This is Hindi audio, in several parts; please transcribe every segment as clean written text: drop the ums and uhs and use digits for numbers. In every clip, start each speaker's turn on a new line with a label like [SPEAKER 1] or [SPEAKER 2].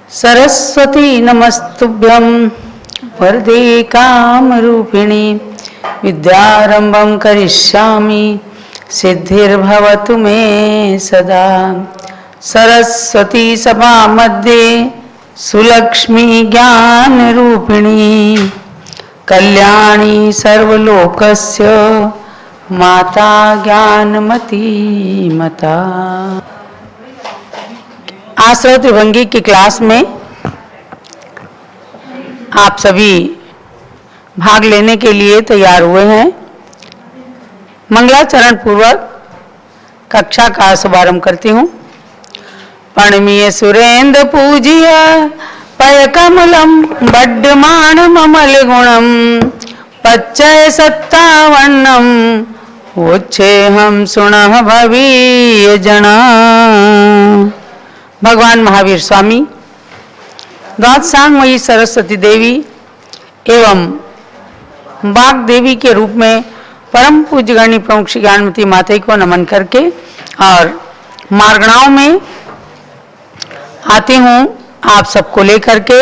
[SPEAKER 1] सरस्वती नमस्तुभ्यं वरदे कामरूपिणी विद्यारंभं करिष्यामि सिद्धिर्भवतु मे सदा। सरस्वती सभा मध्ये सुलक्ष्मी ज्ञान रूपिणी कल्याणी सर्वलोकस्य माता ज्ञानमती मता। आश्रय त्रिभंगी की क्लास में आप सभी भाग लेने के लिए तैयार हुए हैं। मंगलाचरण पूर्वक कक्षा का शुभारंभ करती हूँ। प्रणमीय सुरेंद्र पूजिय पय कमलम बड्डमान ममल गुणम पच्चय सत्तावन्नम उच्छे हम सुनः भवीय जना। भगवान महावीर स्वामी, द्वादशांगमयी सरस्वती देवी एवं वाग देवी के रूप में परम पूज्य गणी प्रमुख श्री ज्ञानमती माता को नमन करके और मार्गणाओं में आती हूँ आप सबको लेकर के।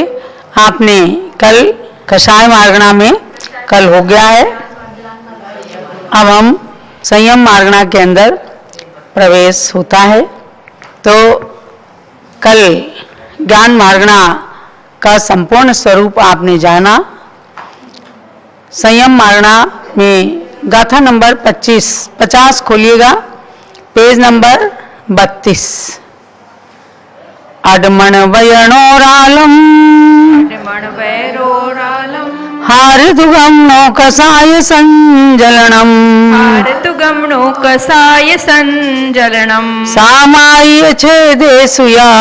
[SPEAKER 1] आपने कल कषाय मार्गणा में कल हो गया है, अब हम संयम मार्गणा के अंदर प्रवेश होता है। तो कल ज्ञान मार्गणा का संपूर्ण स्वरूप आपने जाना। संयम मार्गणा में गाथा नंबर 50 खोलिएगा, पेज नंबर 32। अडमण वयणोरालम हारदुगम नौकसाय संजलनम सामाय छेदेसुया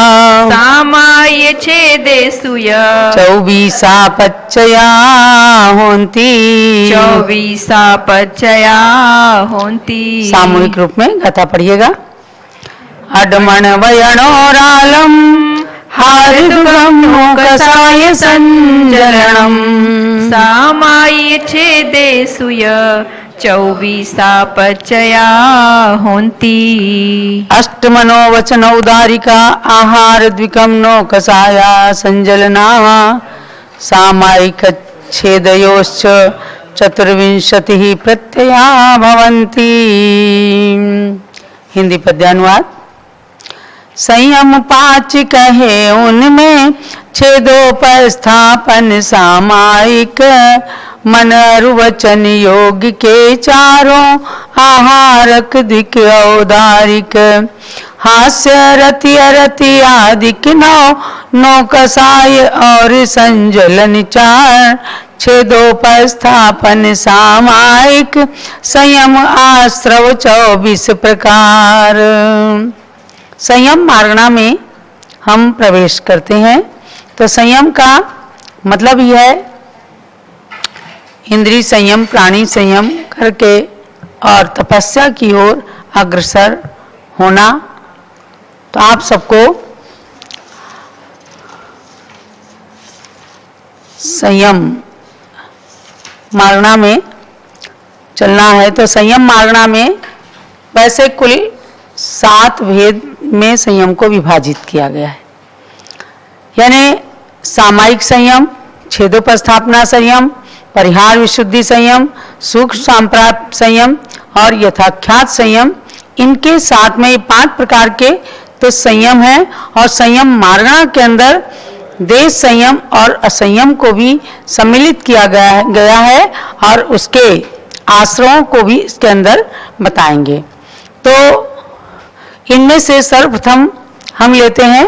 [SPEAKER 1] चौबीसा पच्चया होंती। सामूहिक रूप में गाथा पढ़िएगा। अडमण वयणोरालम हारदुगम नौकसाय संजलनम
[SPEAKER 2] सामाय छेदेसुय चौबीसा पच्चया होंती।
[SPEAKER 1] अष्टमनो वचनौदारिका आहार द्विकम नौकसाया संजलना सामायिक छेदयोश्च चतुर्विंशतिः प्रत्यया भवन्ति। हिंदी पद्यानुवाद। संयम 5 कहे उनमें छेदोपस्थापन सामायिक मन रुवचन योग के चारों आहारक दिक औदारिक हास्य रति अरति आदिक नौकसाय और संजलन 4 छेदोपस्थापन सामायिक संयम आश्रव 24 प्रकार। संयम मार्गणा में हम प्रवेश करते हैं। तो संयम का मतलब यह है इंद्रिय संयम, प्राणी संयम करके और तपस्या की ओर अग्रसर होना। तो आप सबको संयम मार्गणा में चलना है। तो संयम मार्गणा में वैसे कुल 7 भेद में संयम को विभाजित किया गया है, यानी सामायिक संयम, छेदोपस्थापना संयम, परिहार विशुद्धि संयम, सूक्ष्म संप्राप्त संयम और यथाख्यात संयम। इनके साथ में 5 प्रकार के तो संयम है। और संयम मार्गणा के अंदर देश संयम और असंयम को भी सम्मिलित किया गया है और उसके आश्रयों को भी इसके अंदर बताएंगे। तो इनमें से सर्वप्रथम हम लेते हैं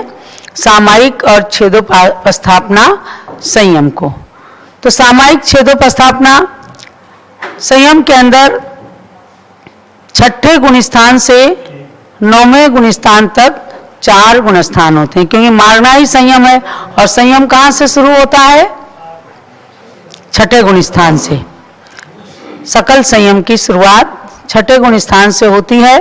[SPEAKER 1] सामायिक और छेदोपस्थापना संयम को। तो सामायिक छेदोपस्थापना संयम के अंदर 6ठे गुणस्थान से 9वें गुणस्थान तक 4 गुणस्थान होते हैं, क्योंकि मार्गणा ही संयम है। और संयम कहाँ से शुरू होता है? 6ठे गुणस्थान से। सकल संयम की शुरुआत 6ठे गुणस्थान से होती है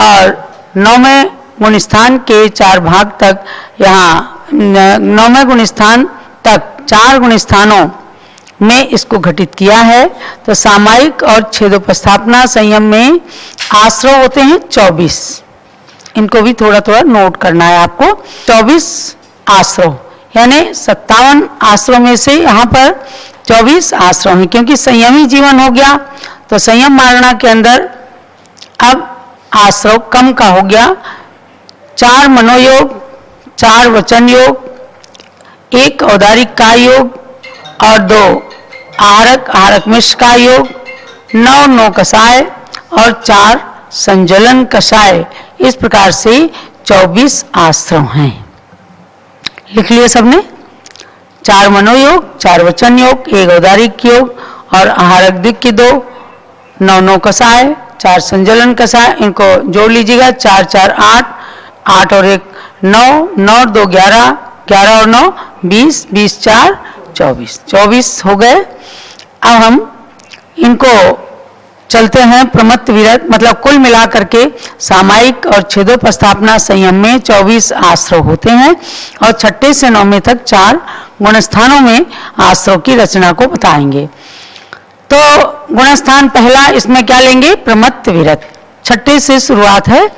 [SPEAKER 1] और 9वें गुणस्थान के 4 भाग तक, यहाँ 9वें गुणस्थान तक 4 गुणस्थानों में इसको घटित किया है। तो सामायिक और छेदोपस्थापना संयम में आश्रय होते हैं 24। इनको भी थोड़ा थोड़ा नोट करना है आपको। 24 आश्रय, यानी 57 आश्रम में से यहाँ पर 24 आश्रम है, क्योंकि संयमी जीवन हो गया तो संयम मार्गणा के अंदर अब आश्रम कम का हो गया। 4 मनोयोग, 4 वचन योग, 1 औदारिक काय योग और 2 आहारक मिश्र का योग, 9 कषाय और 4 संजलन कषाय। इस प्रकार से 24 आश्रम हैं। लिख लिए सबने? 4 मनोयोग, 4 वचन योग, 1 औदारिक योग और आहारक दिक की 2, 9 कषाय, 4 संजलन कषाय। इनको जोड़ लीजिएगा। 4 4 8, 8 और 1 9, 9 और 2 11, 11 और 9 20, 20 4 24, 24 हो गए। अब हम इनको चलते हैं प्रमत्त विरत, मतलब कुल मिलाकर के सामायिक और छेदोपस्थापना संयम में 24 आश्रय होते हैं और 6 से 9 तक 4 गुणस्थानों में आश्रय की रचना को बताएंगे। तो गुणस्थान पहला, इसमें क्या लेंगे? प्रमत्त विरत। 6 से शुरुआत है।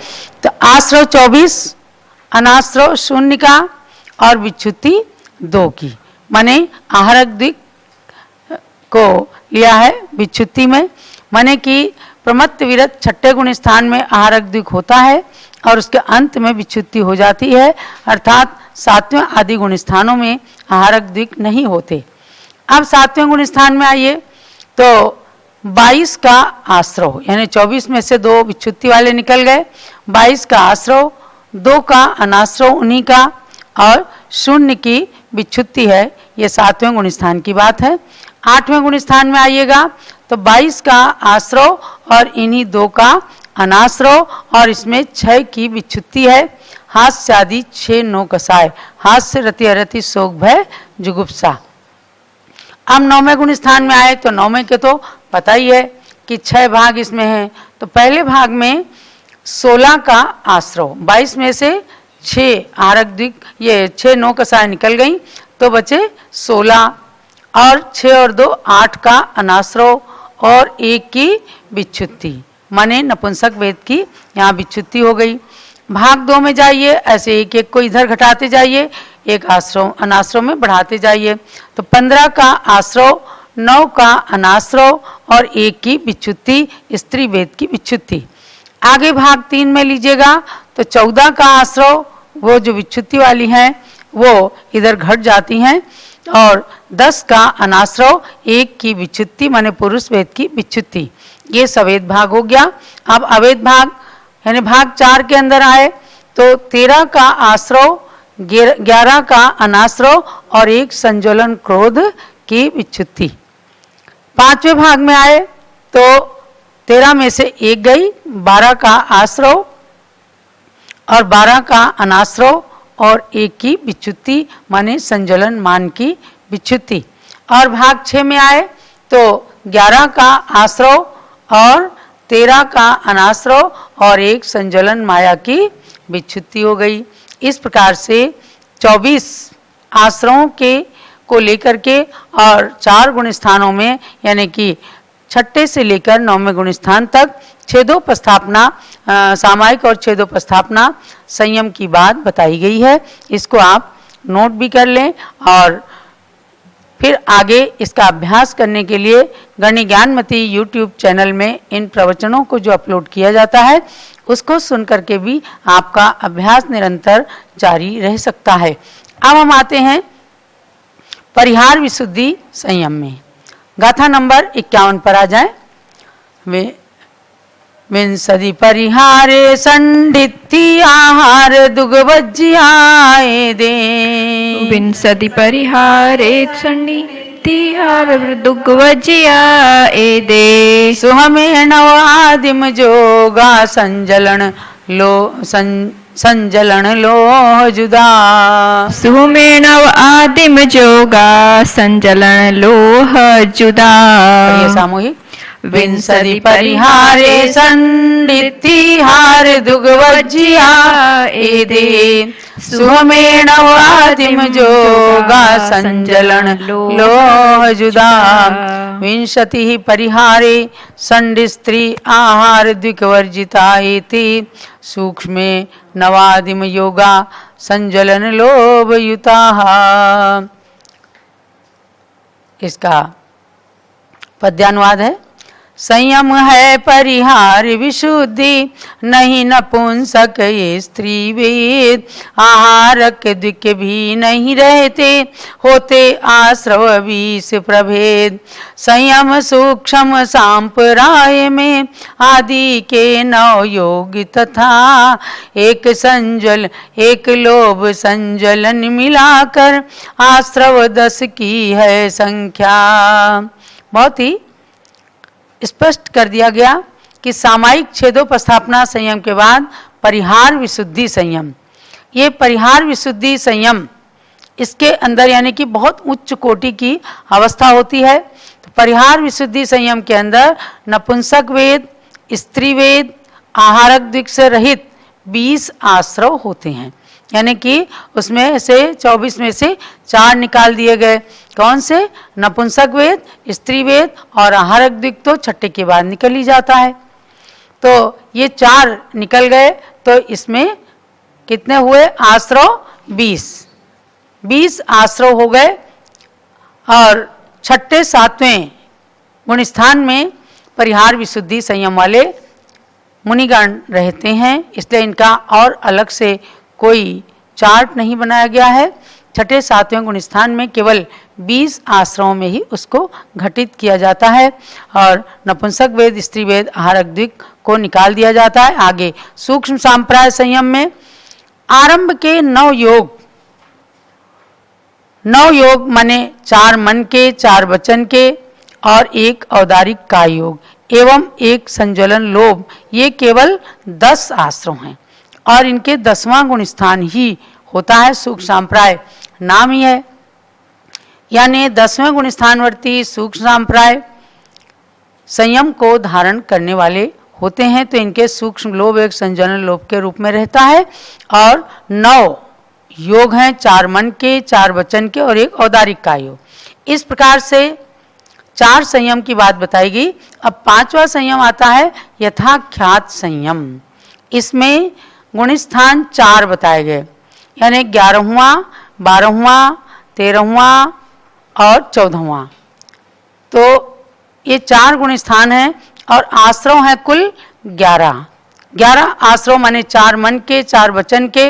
[SPEAKER 1] तो आश्रय 24, अनाश्रय 0 का और विच्छुत्ति 2 की, माने आहारक दिक को लिया है विच्छुत्ति में, माने कि प्रमत्त विरत 6 गुण स्थान में आहारक दिक होता है और उसके अंत में विच्छुत्ति हो जाती है, अर्थात 7वें आदि गुण स्थानों में आहारक दिक नहीं होते। अब 7वें गुण स्थान में आइए तो 22 का आश्रय, यानी 24 में से 2 विच्छुत्ति वाले निकल गए। 22 का आश्रय, 2 का अनाश्रय उन्हीं का और 0 की विच्छुत्ति है। ये 7वें गुण स्थान की बात है। 8वें गुण स्थान में आइएगा तो 22 का आश्रय और इन्हीं 2 का अनाश्रय और इसमें 6 की विच्छुत्ति है। हास्य आदि 6 9 कषाय, हास्य रति अरति शोक भय जुगुप्सा। अब 9वें गुण स्थान में आए तो 9वें के तो पता ही है कि 6 भाग इसमें हैं। तो पहले भाग में 16 का आश्रय, 22 में से 6 आहारक दिक, ये 6 9 कषाय निकल गई तो बचे 16 और 6 और 2 8 का अनाश्रय और 1 की विच्छुत्ति, माने नपुंसक वेद की यहाँ विच्छुत्ति हो गई। भाग 2 में जाइए, ऐसे एक एक को इधर घटाते जाइए, एक आश्रय अनाश्रय में बढ़ाते जाइए। तो 15 का आश्रय, 9 का अनाश्रय और 1 की विच्छुत्ति, स्त्री वेद की विच्छुत्ति। आगे भाग 3 में लीजिएगा तो 14 का आश्रय, वो जो विच्छुत्ति वाली हैं वो इधर घट जाती हैं और 10 का अनाश्रय, 1 की विच्छुत्ति माने पुरुष वेद की विच्छुत्ति। ये सवेद भाग हो गया। अब अवेद भाग यानी भाग 4 के अंदर आए तो 13 का आश्रय, 11 का अनाश्रय और 1 संज्वलन क्रोध की विच्छुत्ति। 5वें भाग में आए तो 13 में से 1 गई, 12 का आश्रय और 12 का अनाश्रय और 1 की विच्छुत्ति माने संज्वलन मान की विच्छुत्ति। और भाग 6 में आए तो 11 का आश्रय और 13 का अनाश्रय और 1 संज्वलन माया की विच्छुत्ति हो गई। इस प्रकार से 24 आश्रयों के को लेकर के और 4 गुण स्थानों में यानी कि 6 से लेकर 9वें गुण स्थान तक छेदोपस्थापना, सामायिक और छेदोपस्थापना संयम की बात बताई गई है। इसको आप नोट भी कर लें और फिर आगे इसका अभ्यास करने के लिए गणि ज्ञानमती यूट्यूब चैनल में इन प्रवचनों को जो अपलोड किया जाता है उसको सुन करके भी आपका अभ्यास निरंतर जारी रह सकता है। अब हम आते हैं परिहार विशुद्धि संयम में। गाथा नंबर 51 पर आ जाए। विंसति परिहारे संडित्ति आहार दुग्वज्जियाए दे।
[SPEAKER 2] विंसति परिहारे संडित्ति आहार दुग्वज्जियाए दे।
[SPEAKER 1] सुहमेण आदिम जोगा संजलन लोह जुदा।
[SPEAKER 2] सुमेण आदिम जोगा संजलन लोह जुदा।
[SPEAKER 1] सामूहिक। विंसति परिहारे संडित्ति हार दुग्वज्जियाए दे। सुहमेण आदिम जोगा संजलन लोह जुदा विंशति परिहारे संड स्त्री आहार द्विकवर्जिता इति सूक्ष्मे नवादिम योगा संजलन लोभ युता। इसका पद्यानुवाद है। संयम है परिहार विशुद्धि नहीं नपुंसक ये स्त्री वेद आहारक दिक भी नहीं रहते होते आश्रव 20 प्रभेद संयम सूक्ष्म सांप्राय में आदि के 9 योग तथा एक संजल एक लोभ संजलन मिलाकर आश्रव 10 की है संख्या। बहुत ही स्पष्ट कर दिया गया कि सामायिक छेदोपस्थापना संयम के बाद परिहार विशुद्धि संयम, ये परिहार विशुद्धि संयम इसके अंदर यानी कि बहुत उच्च कोटि की अवस्था होती है। तो परिहार विशुद्धि संयम के अंदर नपुंसक वेद, स्त्री वेद, आहारक दिक से रहित 20 आश्रव होते हैं, यानी कि उसमें से 24 में से 4 निकाल दिए गए। कौन से? नपुंसक वेद, स्त्री वेद और आहारक दिक तो छठे के बाद निकल ही जाता है। तो ये 4 निकल गए तो इसमें कितने हुए आश्रव? 20 आश्रव हो गए। और छठे 7वें गुणस्थान में परिहार विशुद्धि संयम वाले मुनिगण रहते हैं, इसलिए इनका और अलग से कोई चार्ट नहीं बनाया गया है। छठे 7वें गुणस्थान में केवल 20 आश्रमों में ही उसको घटित किया जाता है और नपुंसक वेद, स्त्री वेद, आहारक दिक को निकाल दिया जाता है। आगे सूक्ष्म सांप्राय संयम में आरंभ के 9 योग माने 4 मन के, 4 वचन के और 1 औदारिक का योग एवं 1 संज्वलन लोभ, ये केवल 10 आश्रम हैं और इनके 10वां गुणस्थान ही होता है सूक्ष्म सांप्राय, नाम ही है। यानी 10वें गुणस्थानवर्ती सूक्ष्म सांप्राय संयम को धारण करने वाले होते हैं, तो इनके सूक्ष्म लोभ 1 संज्वलन लोभ के रूप में रहता है और 9 योग हैं, 4 मन के, 4 वचन के और 1 औदारिक का योग। इस प्रकार से 4 संयम की बात बताई गई। अब 5वां संयम आता है यथाख्यात संयम। इसमें गुणस्थान 4 बताए गए, यानी 11वां, 12वां, 13वां और 14वां। तो ये 4 गुणस्थान हैं और आश्रव हैं कुल 11 आश्रव माने 4 मन के, 4 वचन के,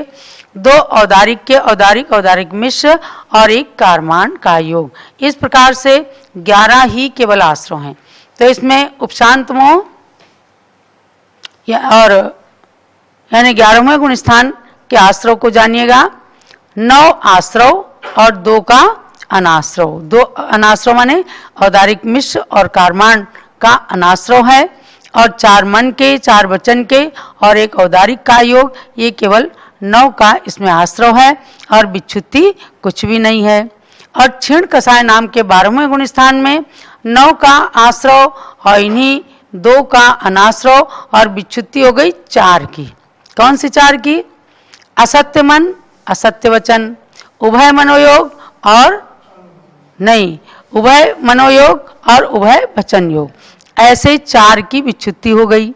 [SPEAKER 1] 2 औदारिक के, औदारिक मिश्र और 1 कारमान का योग। इस प्रकार से 11 ही केवल आश्रव हैं। तो इसमें उपशांतमों और यानी 11वें गुणस्थान के आश्रव को जानिएगा। 9 आश्रव और 2 का अनाश्रव। 2 अनाश्रव माने औदारिक मिश्र और कारमान का अनाश्रव है और 4 मन के, 4 वचन के और 1 औदारिक का योग, ये केवल 9 का इसमें आश्रव है और विच्छुत्ति कुछ भी नहीं है। और क्षीण कसाय नाम के 12वें गुणस्थान में 9 का आश्रव और इन्हीं 2 का अनाश्रव और विच्छुत्ति हो गई 4 की। कौन सी 4 की? असत्य मन, असत्य वचन, उभय मनोयोग और नहीं, उभय मनोयोग और उभय वचन योग, ऐसे 4 की विच्छुत्ति हो गई।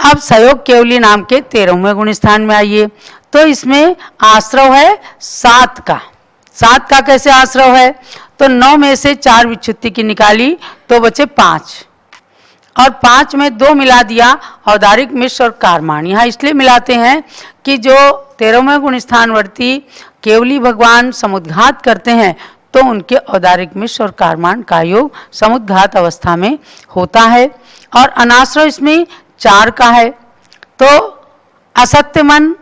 [SPEAKER 1] अब सहयोग केवली नाम के 13वें गुणस्थान में आइए, तो इसमें आश्रव है 7 का। 7 का कैसे आश्रव है? तो 9 में से 4 विच्छुत्ति की निकाली तो बचे 5 और 5 में 2 मिला दिया औदारिक मिश्र और कारमान। यहाँ इसलिए मिलाते हैं कि जो 13वें गुणस्थानवर्ती केवली भगवान समुद्घात करते हैं तो उनके औदारिक मिश्र और कारमान का योग समुद्घात अवस्था में होता है। और अनाश्रव इसमें 4 का है, तो असत्य मन,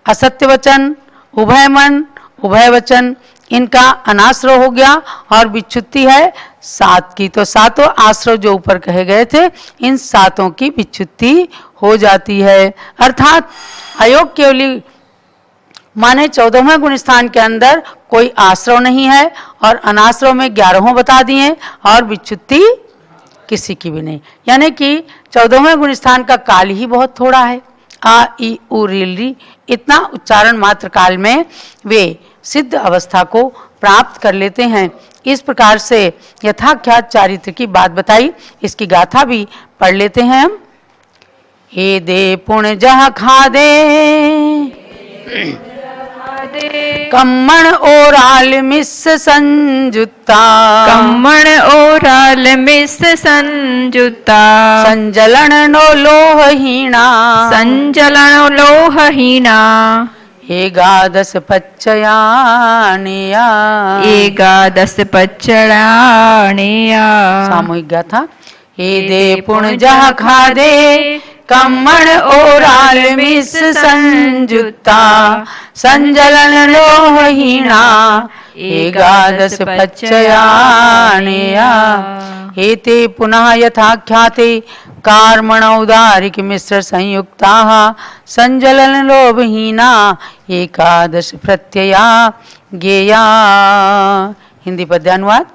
[SPEAKER 1] असत्य वचन, उभय मन, उभय वचन, इनका अनाश्रव हो गया और विच्छुत्ति है 7 की। तो 7 आश्रव जो ऊपर कहे गए थे, इन 7 की विच्छुत्ति हो जाती है। अर्थात अयोग केवली माने 14वें गुणस्थान के अंदर कोई आश्रव नहीं है और अनाश्रव में 11 बता दिए और विच्छुत्ति किसी की भी नहीं, यानी कि 14वें गुणस्थान का काल ही बहुत थोड़ा है आ ई उ रील री, इतना उच्चारण मात्र काल में वे सिद्ध अवस्था को प्राप्त कर लेते हैं। इस प्रकार से यथाख्यात चारित्र की बात बताई, इसकी गाथा भी पढ़ लेते हैं हम। हे दे पुण्य जह खादे कम्मण ओराल मिस संजुता,
[SPEAKER 2] कम्मण ओराल मिस संजुता,
[SPEAKER 1] संजलन नो लोहहीना,
[SPEAKER 2] संजलन लोहहीना,
[SPEAKER 1] एकादश पच्चयानेया,
[SPEAKER 2] एकादश पच्चयानेया।
[SPEAKER 1] सामूहिक गाथा। हे दे पुण्य जह खादे कम्मण ओराल मिस संजुता, संजलन लोहहीना, एकादश पच्चयानेया। एते पुनः यथाख्याते कार्मण उदारिक मिश्र संयुक्ताः, संजलन लोभहीना, एकादश प्रत्यया ज्ञेया। हिंदी पद्यानुवाद।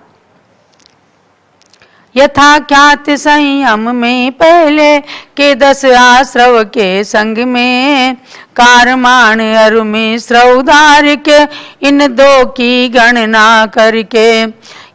[SPEAKER 1] यथाख्यात संयम में पहले के 10 आश्रव के संग में, कारमाण अरु मिश्र उदारिक इन 2 की गणना करके,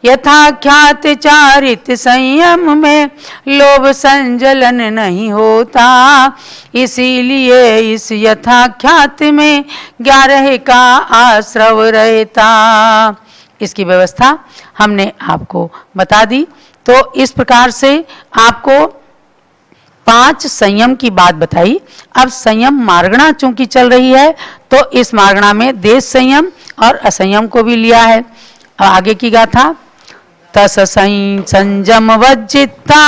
[SPEAKER 1] यथाख्यात चारित संयम में लोभ संजलन नहीं होता, इसीलिए इस यथाख्यात में 11 का आश्रव रहता। इसकी व्यवस्था हमने आपको बता दी। तो इस प्रकार से आपको 5 संयम की बात बताई। अब संयम मार्गणा चूंकि चल रही है तो इस मार्गणा में देश संयम और असंयम को भी लिया है। अब आगे की गाथा। तस संयम वज्जिता,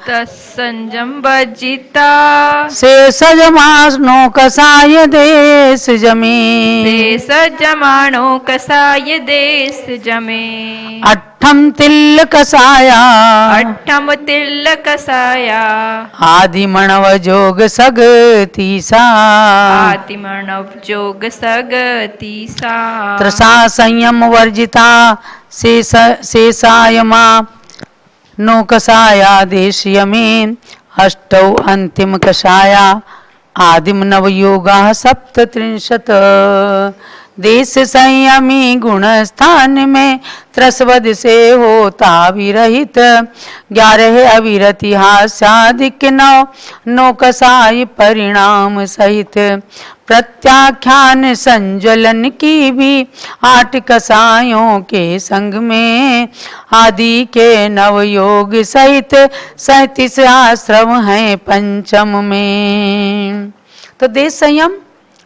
[SPEAKER 2] तस संयम वज्जिता,
[SPEAKER 1] शेष जमानो कसाय देश जमे,
[SPEAKER 2] देश जमानो कसाय देश जमे,
[SPEAKER 1] अट्ठम तिल कसाया,
[SPEAKER 2] अट्ठम तिल कसाया,
[SPEAKER 1] आदि मणव जोग सगतीसा,
[SPEAKER 2] आदि मणव जोग सगतीसा,
[SPEAKER 1] त्रसा संयम वर्जिता, शेषायमा नो कसाया देशीय में, अष्टौ अंतिम कषाया, आदिम नवयोगा 37। देश संयमी गुण स्थान में त्रस्वद से होता विरहित, 11 अविरति हास्यादिक 9 नो कसाय परिणाम सहित, प्रत्याख्यान संज्वलन की भी 8 कसायों के संग में, आदि के नवयोग सहित 37 आश्रम हैं पंचम में। तो देश संयम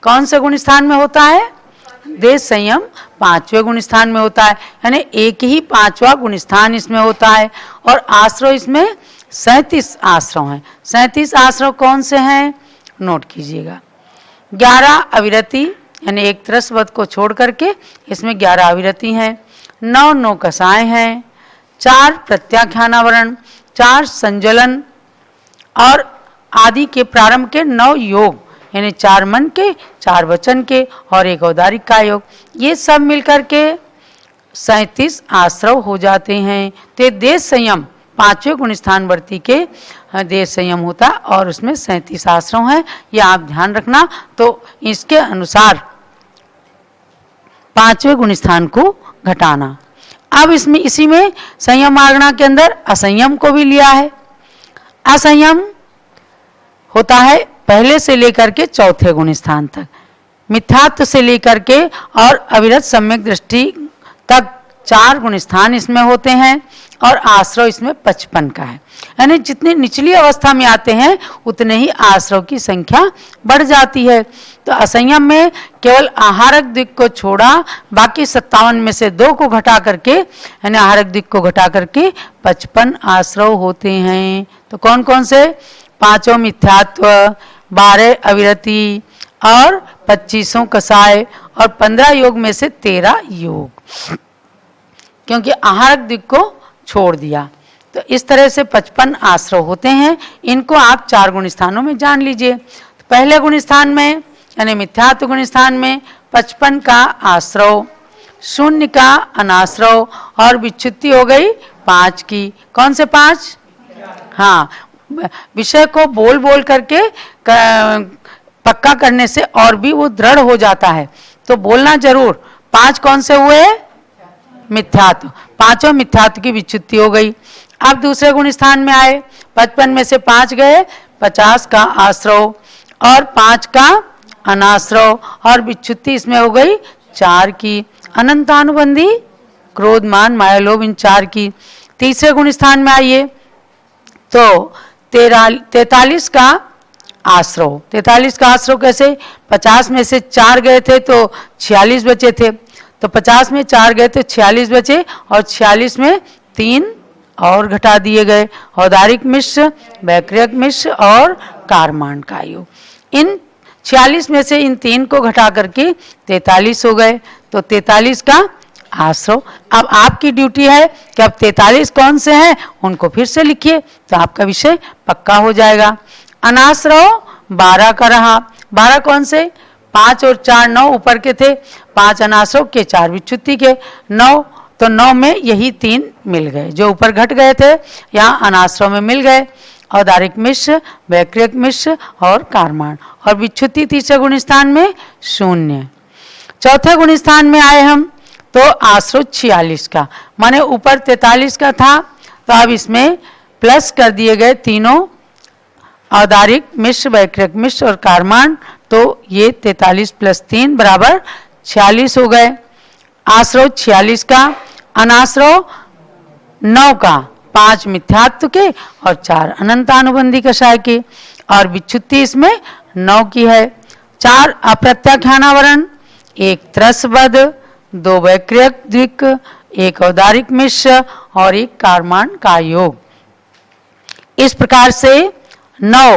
[SPEAKER 1] कौन से गुण स्थान में होता है? देश संयम 5वें गुण स्थान में होता है, यानी एक ही 5वां गुण स्थान इसमें होता है। और आश्रव इसमें 37 आश्रव हैं। 37 आश्रव कौन से हैं? नोट कीजिएगा। 11 अविरति यानी एक त्रस्वद को छोड़ करके इसमें 11 अविरति हैं, 9 नो कसाय हैं, 4 प्रत्याख्यानावरण, 4 संज्वलन और आदि के प्रारंभ के 9 योग यानी 4 मन के, 4 वचन के और 1 औदारिक का योग, ये सब मिलकर के 37 आश्रव हो जाते हैं। तो देश संयम 5वें गुण स्थान वर्ती के देश संयम होता और उसमें 37 आश्रव हैं, ये आप ध्यान रखना। तो इसके अनुसार 5वें गुण स्थान को घटाना। अब इसमें इसी में संयम मार्गणा के अंदर असंयम को भी लिया है। असंयम होता है पहले से लेकर के 4थे गुण स्थान तक, मिथ्यात्व से लेकर के और अविरत सम्यक दृष्टि तक 4 गुण स्थान इसमें होते हैं और आश्रव इसमें 55 का है। यानी जितनी निचली अवस्था में आते हैं उतने ही आश्रव की संख्या बढ़ जाती है। तो असंयम में केवल आहारक दिक् को छोड़ा, बाकी 57 में से 2 को घटा करके यानी आहारक दिक् को घटा करके 55 आश्रव होते हैं। तो कौन कौन से? 5 मिथ्यात्व, 12 अविरति और 25 कसाय और 15 योग में से 13 योग, क्योंकि आहारक दिक् को छोड़ दिया। तो इस तरह से 55 आश्रव होते हैं। इनको आप 4 गुण स्थानों में जान लीजिए। तो पहले गुण स्थान में यानी मिथ्यात्व गुण स्थान में 55 का आश्रव, 0 का अनाश्रव और विच्युति हो गई 5 की। कौन से 5? हाँ, विषय को बोल बोल करके पक्का करने से और भी वो दृढ़ हो जाता है। तो बोलना जरूर। 5 कौन से हुए? मिथ्यात्व। 5 मिथ्यात्व की विच्युति हो गई। अब दूसरे गुण स्थान में आए। 55 में से 5 गए, 50 का आश्रव और 5 का अनाश्रव, और विच्युति इसमें हो गई 4 की। अनंतानुबंधी क्रोध मान माया लोभ, इन 4 की। तीसरे गुण स्थान में आइए तो 43 का आश्रव। 43 का आश्रव कैसे? 50 में से 4 गए थे तो 46 बचे थे, तो 50 में 4 गए तो 46 बचे, और 46 में 3 और घटा दिए गए। औदारिक मिश्र, वैक्रियक मिश्र और कारमांड का योग। इन 46 में से इन 3 को घटा करके 43 हो गए, तो 43 का आश्रव। अब आपकी ड्यूटी है कि अब 43 कौन से हैं उनको फिर से लिखिए, तो आपका विषय पक्का हो जाएगा। अनाश्रव 12 का रहा। 12 कौन से? 5 और 4 9 ऊपर के थे, 5 अनाश्रव के, 4 विच्युति के, 9, तो 9 में यही 3 मिल गए जो ऊपर घट गए थे, यहाँ अनाश्रव में मिल गए। औदारिक मिश्र, वैक्रियक मिश्र और कारमाण, और विच्युति तीसरे गुण स्थान में 0। चौथे गुण स्थान में आए हम तो आश्रव 46 का, माने ऊपर 43 का था, तो अब इसमें प्लस कर दिए गए तीनों, औदारिक मिश्र, वैक्रियक मिश्र और कारमाण, तो ये 43 + 3 = 46 हो गए। आश्रव 46 का, अनाश्रव 9 का, 5 मिथ्यात्व के और 4 अनंतानुबंधी कषाय के, और विच्युति इसमें 9 की है। 4 अप्रत्याख्यानावरण, 1 त्रसबद्ध, 2 वैक्रियक द्विक, 1 औदारिक मिश्र और 1 कारमाण का योग। इस प्रकार से 9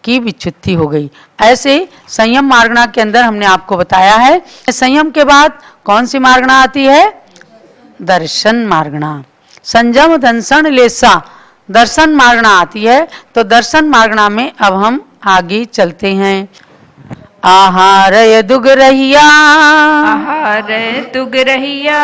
[SPEAKER 1] की विच्युति हो गई। ऐसे संयम मार्गणा के अंदर हमने आपको बताया है। संयम के बाद कौन सी मार्गणा आती है? दर्शन मार्गणा। संयम दंसन लेसा दर्शन मार्गणा आती है। तो दर्शन मार्गणा में अब हम आगे चलते हैं। आहारय दुगरहिया,
[SPEAKER 2] आहारय दुगरहिया,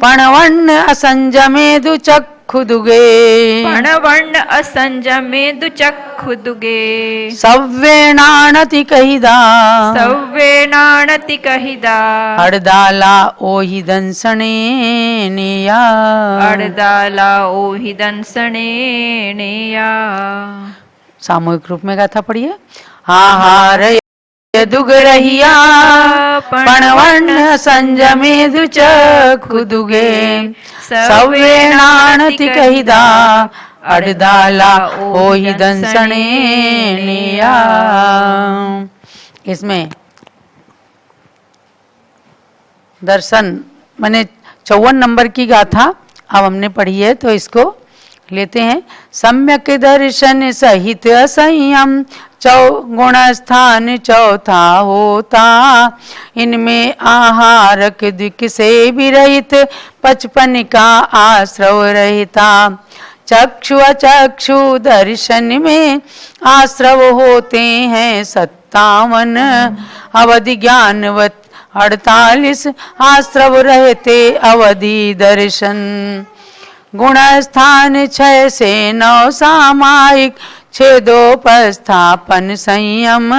[SPEAKER 1] पणवर्ण असंजमे दुचक्षु दुगे,
[SPEAKER 2] पणवर्ण असंजमे दुचक्षु दुगे,
[SPEAKER 1] सव्वेणाणति कहिदा,
[SPEAKER 2] सव्वेणाणति कहिदा,
[SPEAKER 1] अड़दाला ओहि दंसने नेया,
[SPEAKER 2] अड़दाला ओहि दंसने नेया।
[SPEAKER 1] सामूहिक रूप में गाथा पढ़िए। आहारय दुगरहिया, पणवर्ण संजमे दुचक्षु दुगे, सव्वेणाणति कहिदा, अड़दाला ओहि दंसने नेया। इसमें दर्शन माने 54 नंबर की गाथा अब हमने पढ़ी है, तो इसको लेते हैं। सम्यक दर्शन सहित असंयम, चौगुण स्थान चौथा होता, इनमें आहारक द्विक से विरहित 55 का आश्रव रहता। चक्षु अचक्षु दर्शन में आश्रव होते हैं 57, अवधि ज्ञानवत 48 आश्रव रहते अवधि दर्शन। गुण स्थान 6 से 9 सामायिक, 6 संयम,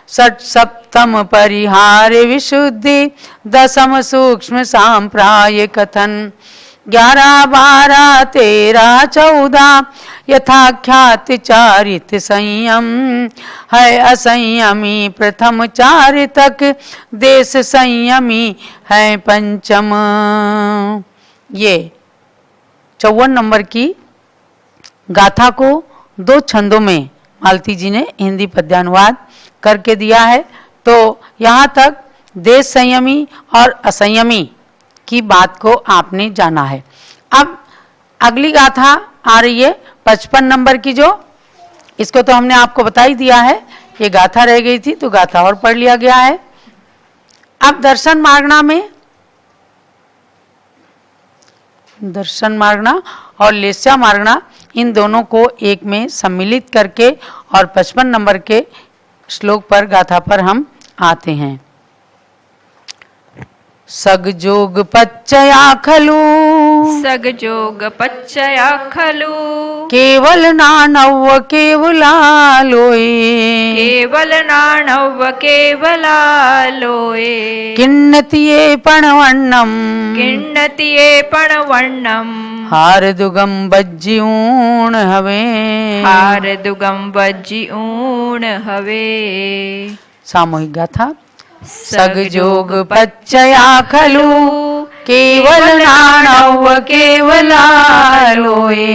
[SPEAKER 1] 7 परिहार विशुद्धि, 10 सूक्ष्म सांप्राय कथन, 11 12 13 14 यथाख्यात चारित संयम है असंयमी प्रथम चारितक, देश संयमी है पंचम। ये 54 नंबर की गाथा को 2 छंदों में मालती जी ने हिंदी पद्यानुवाद करके दिया है। तो यहाँ तक देश संयमी और असंयमी की बात को आपने जाना है। अब अगली गाथा आ रही है 55 नंबर की, जो इसको तो हमने आपको बता ही दिया है, ये गाथा रह गई थी तो गाथा और पढ़ लिया गया है। अब दर्शन मार्गणा में, दर्शन मार्गणा और लेस्या मार्गणा, इन दोनों को एक में सम्मिलित करके और 55 नंबर के श्लोक पर गाथा पर हम आते हैं। सग जोग पच्चया खलु
[SPEAKER 2] सग जोग पच्चया खलु
[SPEAKER 1] केवल नानव केवलालोए
[SPEAKER 2] केवल नाणव केवलालोए
[SPEAKER 1] किन्नतिये पणवन्नम
[SPEAKER 2] किन्नतिये पणवण्णम
[SPEAKER 1] हारदुगम बज्जिऊण हवे
[SPEAKER 2] हारदुगम वज्जी ऊण हवे।
[SPEAKER 1] सामूहिक गाथा। सग जोग पच्चया खलु केवल नाणव केवलालोए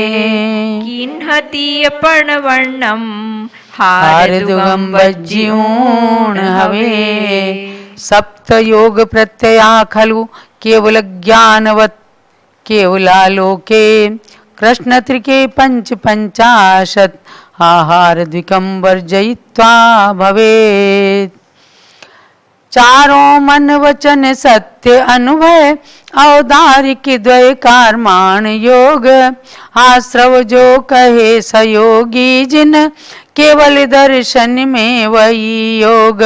[SPEAKER 2] किन्हतीय पणवण्णम
[SPEAKER 1] हारदुगम बज्जिऊण हवे सप्त योग प्रत्यया खलु केवल ज्ञानवत् केवलालोके कृष्ण त्रिके पंच पंचाशत् आहार द्विकं वर्जयित्वा भवेत्। चारों मन वचन सत्य अनुभव औदारिक द्वय कर्माण योग आश्रव जो कहे सयोगी जिन केवल दर्शन में वही योग।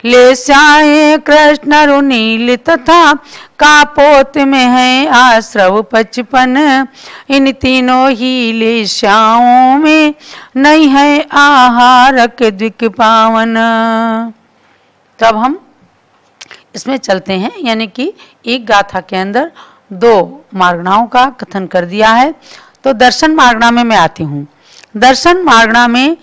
[SPEAKER 1] ले श्याए कृष्ण रुनील तथा कापोत में है आश्रव 55 इन तीनों ही ले श्याओं में नहीं है आहारक द्विक पावन। तब हम इसमें चलते हैं, यानी कि एक गाथा के अंदर 2 मार्गणाओं का कथन कर दिया है। तो दर्शन मार्गणा में मैं आती हूँ। दर्शन मार्गणा में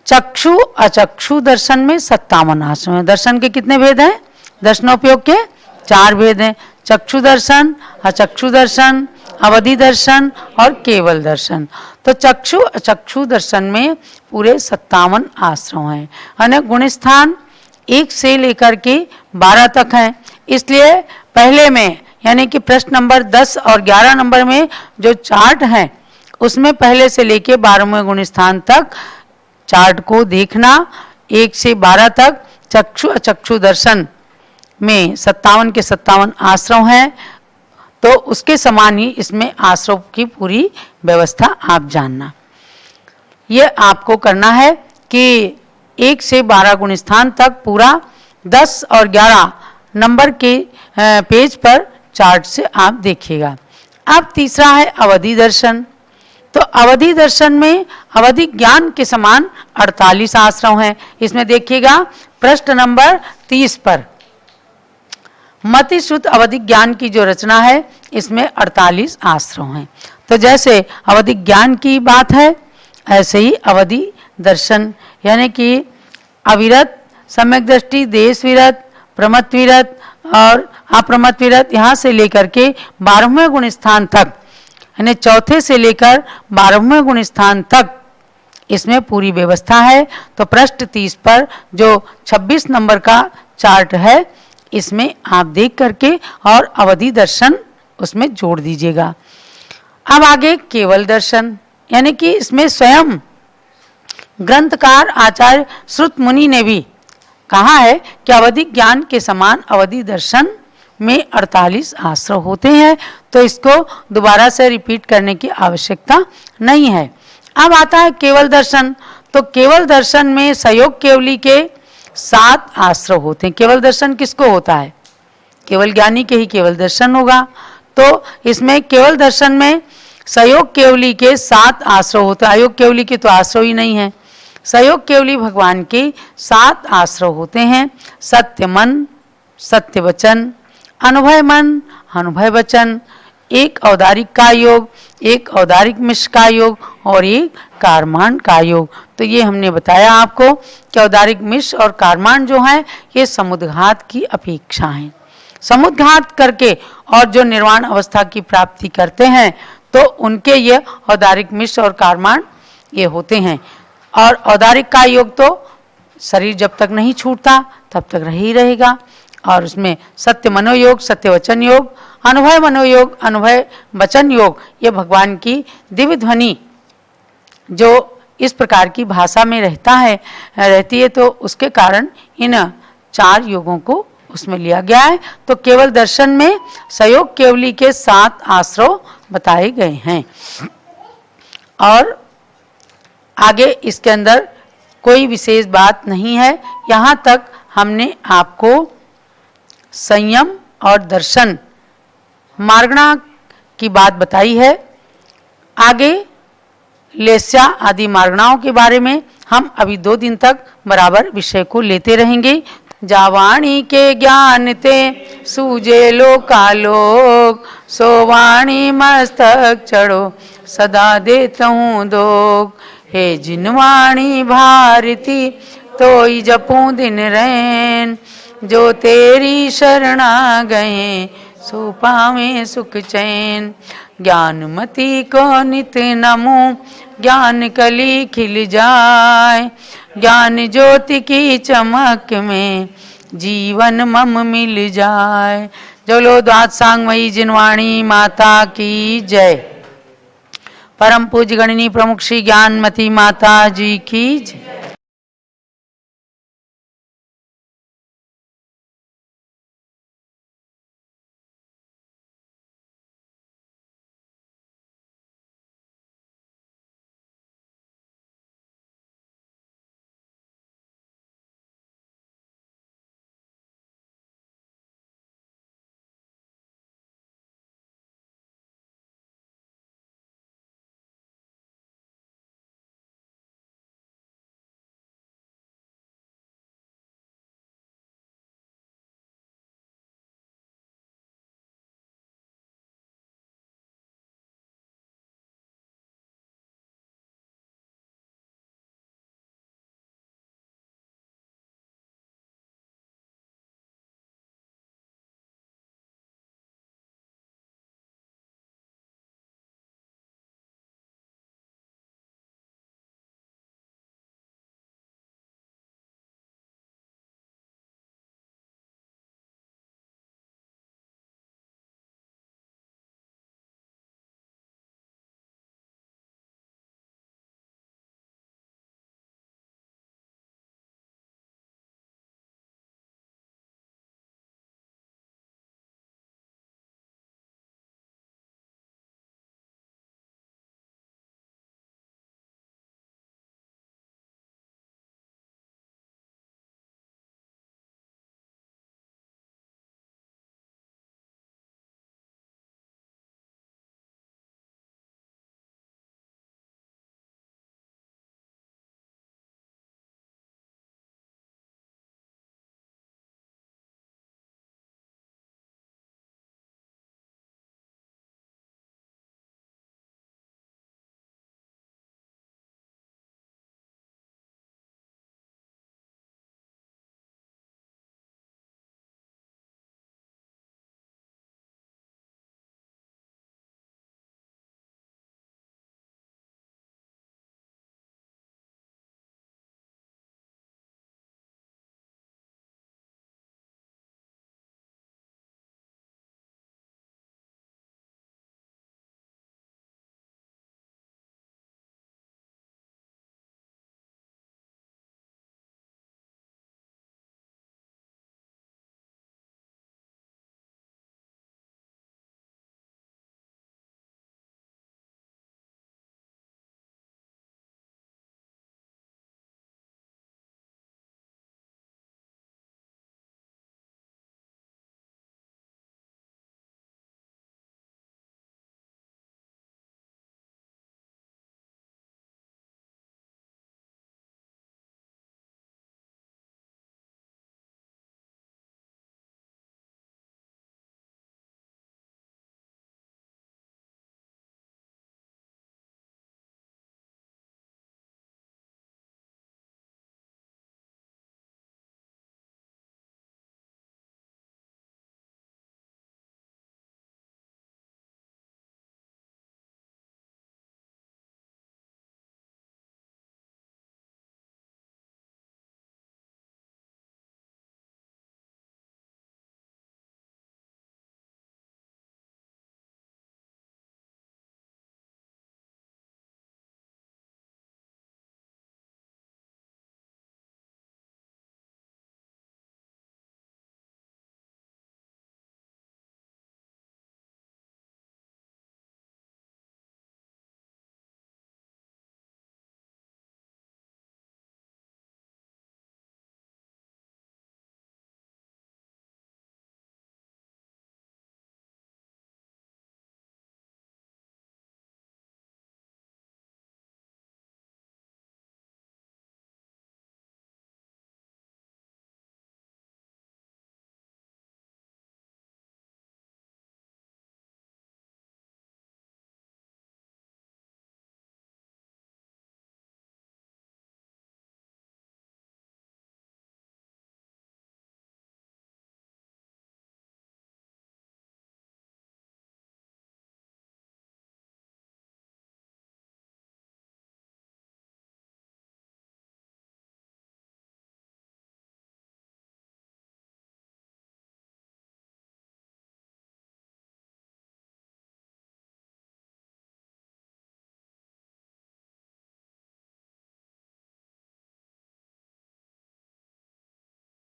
[SPEAKER 1] चक्षु अचक्षु दर्शन में 57 आश्रम है। दर्शन के कितने भेद हैं? दर्शनोपयोग के 4 भेद हैं। चक्षु दर्शन, अचक्षु दर्शन, अवधि दर्शन और केवल दर्शन। तो चक्षु अचक्षु दर्शन में पूरे 57 आश्रम हैं। अन्य गुण स्थान 1 से लेकर के 12 तक हैं। इसलिए पहले में यानी कि प्रश्न नंबर 10 और 11 नंबर में जो चार्ट है उसमें पहले से लेके 12वें गुण स्थान तक चार्ट को देखना। 1 से 12 तक चक्षु अचक्षु दर्शन में 57 के 57 आश्रम हैं। तो उसके समान ही इसमें आश्रम की पूरी व्यवस्था आप जानना। ये आपको करना है कि 1 से 12 गुण स्थान तक पूरा 10 और 11 नंबर के पेज पर चार्ट से आप देखिएगा। अब तीसरा है अवधि दर्शन। तो अवधि दर्शन में अवधि ज्ञान के समान 48 आश्रम हैं। इसमें देखिएगा पृष्ठ नंबर 30 पर मति शुद्ध अवधि ज्ञान की जो रचना है इसमें 48 आश्रम हैं। तो जैसे अवधि ज्ञान की बात है ऐसे ही अवधि दर्शन यानी कि अविरत, सम्यक दृष्टि, देश विरत, प्रमत्त विरत और अप्रमत्त विरत, यहाँ से लेकर के 12वें गुण स्थान तक यानी चौथे से लेकर 12वें गुण स्थान तक इसमें पूरी व्यवस्था है। तो पृष्ठ 30 पर जो 26 नंबर का चार्ट है इसमें आप देख करके और अवधि दर्शन उसमें जोड़ दीजिएगा। अब आगे केवल दर्शन यानी कि इसमें स्वयं ग्रंथकार आचार्य श्रुत मुनि ने भी कहा है कि अवधि ज्ञान के समान अवधि दर्शन में 48 आश्रय होते हैं। तो इसको दोबारा से रिपीट करने की आवश्यकता नहीं है। अब आता है केवल दर्शन। तो केवल दर्शन में सहयोग केवली के 7 आश्रय होते हैं। केवल दर्शन किसको होता है? केवल ज्ञानी के ही केवल दर्शन होगा। तो इसमें केवल दर्शन में सहयोग केवली के 7 आश्रय होते हैं। अयोग केवली के तो आश्रय ही नहीं है। सहयोग केवली भगवान के 7 आश्रय होते हैं। सत्य मन, सत्य वचन, अनुभव मन, अनुभव वचन, एक औदारिक का योग, एक औदारिक मिश्र का योग और एक कारमान का योग। तो ये हमने बताया आपको कि औदारिक मिश्र और कारमान जो हैं ये समुद्घात की अपेक्षा हैं। समुद्घात करके और जो निर्वाण अवस्था की प्राप्ति करते हैं तो उनके ये औदारिक मिश्र और कारमान ये होते हैं। और औदारिक का योग तो शरीर जब तक नहीं छूटता तब तक रह ही रहेगा। और उसमें सत्य मनोयोग, सत्य वचन योग, अनुभव मनोयोग, अनुभव वचन योग, ये भगवान की दिव्य ध्वनि जो इस प्रकार की भाषा में रहती है तो उसके कारण इन 4 योगों को उसमें लिया गया है। तो केवल दर्शन में सहयोग केवली के 7 आश्रय बताए गए हैं। और आगे इसके अंदर कोई विशेष बात नहीं है। यहाँ तक हमने आपको संयम और दर्शन मार्गणा की बात बताई है। आगे लेस्या आदि मार्गणाओं के बारे में हम अभी 2 दिन तक बराबर विषय को लेते रहेंगे। जावाणी के ज्ञान ते सूझे लोकालोक, सोवाणी मस्तक चढ़ो सदा देता हूँ दोग। हे जिनवाणी भारती तोई जपूं दिन रैन, जो तेरी शरणा गए सो पावे सुख चैन। ज्ञानमती को नित नमो ज्ञान कली खिल जाए, ज्ञान ज्योति की चमक में जीवन मम मिल जाए। जलो द्वाद सांगमयी जिनवाणी माता की जय। परम पूज्य गणनी प्रमुख श्री ज्ञानमती माता जी की जय।